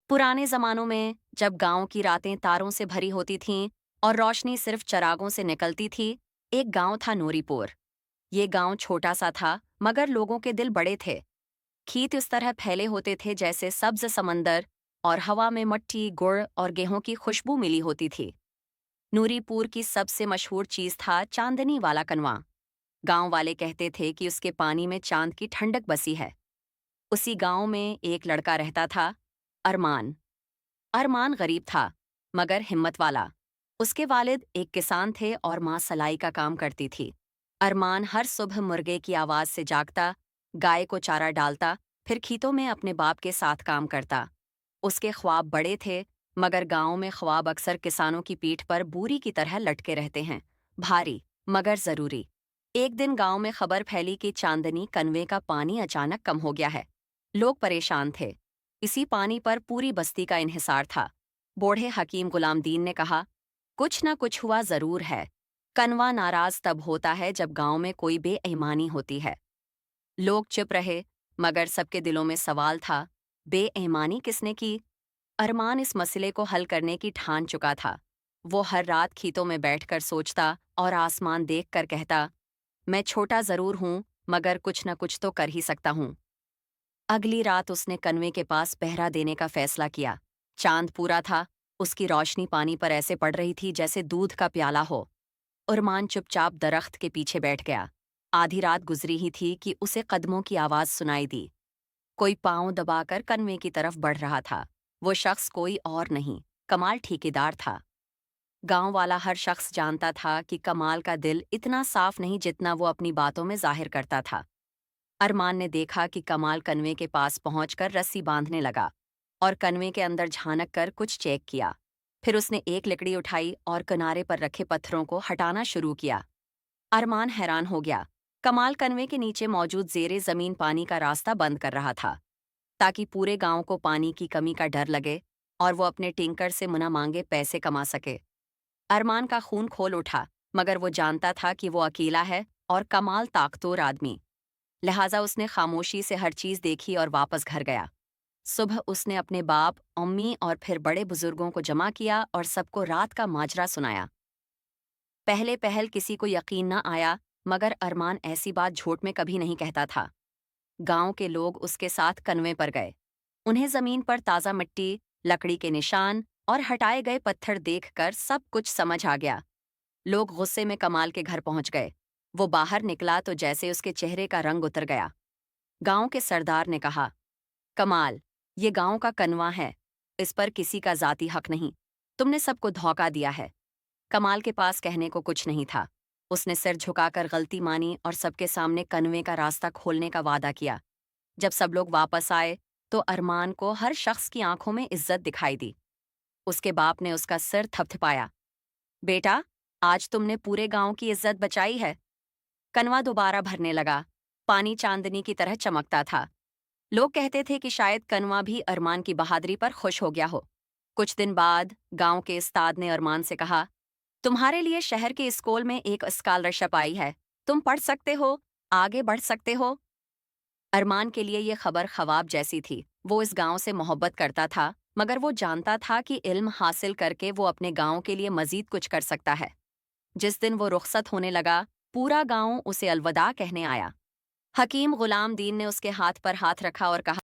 पुराने ज़मानों में जब गांव की रातें तारों से भरी होती थीं और रोशनी सिर्फ चरागों से निकलती थी, एक गांव था नूरीपुर। ये गांव छोटा सा था, मगर लोगों के दिल बड़े थे। खेत इस तरह फैले होते थे जैसे सब्ज समंदर, और हवा में मट्टी, गुड़ और गेहूं की खुशबू मिली होती थी। नूरीपुर की सबसे मशहूर चीज था चांदनी वाला कनवा। गांव वाले कहते थे कि उसके पानी में चांद की ठंडक बसी है। उसी गांव में एक लड़का रहता था, अरमान। अरमान गरीब था, मगर हिम्मत वाला। उसके वालिद एक किसान थे और माँ सलाई का काम करती थी। अरमान हर सुबह मुर्गे की आवाज से जागता, गाय को चारा डालता, फिर खेतों में अपने बाप के साथ काम करता। उसके ख्वाब बड़े थे, मगर गांव में ख्वाब अक्सर किसानों की पीठ पर बूरी की तरह लटके रहते हैं, भारी मगर जरूरी। एक दिन गांव में खबर फैली कि चांदनी कनवे का पानी अचानक कम हो गया है। लोग परेशान थे। इसी पानी पर पूरी बस्ती का इन्हिसार था। बूढ़े हकीम गुलाम दीन ने कहा, कुछ ना कुछ हुआ जरूर है। कनवा नाराज तब होता है जब गांव में कोई बेईमानी होती है। लोग चुप रहे, मगर सबके दिलों में सवाल था, बेईमानी किसने की? अरमान इस मसले को हल करने की ठान चुका था। वो हर रात खेतों में बैठकर सोचता और आसमान देखकर कहता, मैं छोटा जरूर हूं, मगर कुछ न कुछ तो कर ही सकता हूं। अगली रात उसने कनवे के पास पहरा देने का फैसला किया। चांद पूरा था, उसकी रोशनी पानी पर ऐसे पड़ रही थी जैसे दूध का प्याला हो। उरमान चुपचाप दरख्त के पीछे बैठ गया। आधी रात गुजरी ही थी कि उसे कदमों की आवाज सुनाई दी। कोई पांव दबाकर कनवे की तरफ बढ़ रहा था। वो शख्स कोई और नहीं, कमाल ठेकेदार था। गांव वाला हर शख्स जानता था कि कमाल का दिल इतना साफ नहीं जितना वो अपनी बातों में जाहिर करता था। अरमान ने देखा कि कमाल कनवे के पास पहुंचकर रस्सी बांधने लगा और कनवे के अंदर झांक कर कुछ चेक किया। फिर उसने एक लकड़ी उठाई और किनारे पर रखे पत्थरों को हटाना शुरू किया। अरमान हैरान हो गया। कमाल कनवे के नीचे मौजूद जेरे जमीन पानी का रास्ता बंद कर रहा था, ताकि पूरे गांव को पानी की कमी का डर लगे और वो अपने टिंकर से मुना मांगे पैसे कमा सके। अरमान का खून खोल उठा, मगर वो जानता था कि वो अकेला है और कमाल ताकतवर आदमी। लिहाजा उसने खामोशी से हर चीज देखी और वापस घर गया। सुबह उसने अपने बाप, अम्मी और फिर बड़े बुजुर्गों को जमा किया और सबको रात का माजरा सुनाया। पहले पहल किसी को यकीन न आया, मगर अरमान ऐसी बात झूठ में कभी नहीं कहता था। गांव के लोग उसके साथ कनवे पर गए। उन्हें जमीन पर ताज़ा मिट्टी, लकड़ी के निशान और हटाए गए पत्थर देखकर सब कुछ समझ आ गया। लोग गुस्से में कमाल के घर पहुंच गए। वो बाहर निकला तो जैसे उसके चेहरे का रंग उतर गया। गांव के सरदार ने कहा, कमाल, ये गांव का कनवा है, इस पर किसी का जाती हक नहीं। तुमने सबको धोखा दिया है। कमाल के पास कहने को कुछ नहीं था। उसने सिर झुकाकर गलती मानी और सबके सामने कनवे का रास्ता खोलने का वादा किया। जब सब लोग वापस आए तो अरमान को हर शख्स की आंखों में इज्जत दिखाई दी। उसके बाप ने उसका सिर थपथपाया, बेटा, आज तुमने पूरे गांव की इज्जत बचाई है। कनवा दोबारा भरने लगा। पानी चांदनी की तरह चमकता था। लोग कहते थे कि शायद कनवा भी अरमान की बहादुरी पर खुश हो गया हो। कुछ दिन बाद गांव के उस्ताद ने अरमान से कहा, तुम्हारे लिए शहर के स्कूल में एक स्कॉलरशिप आई है। तुम पढ़ सकते हो, आगे बढ़ सकते हो। अरमान के लिए ये खबर ख्वाब जैसी थी। वो इस गांव से मोहब्बत करता था, मगर वो जानता था कि इल्म हासिल करके वो अपने गांव के लिए मजीद कुछ कर सकता है। जिस दिन वो रुखसत होने लगा, पूरा गांव उसे अलविदा कहने आया। हकीम गुलाम दीन ने उसके हाथ पर हाथ रखा और कहा,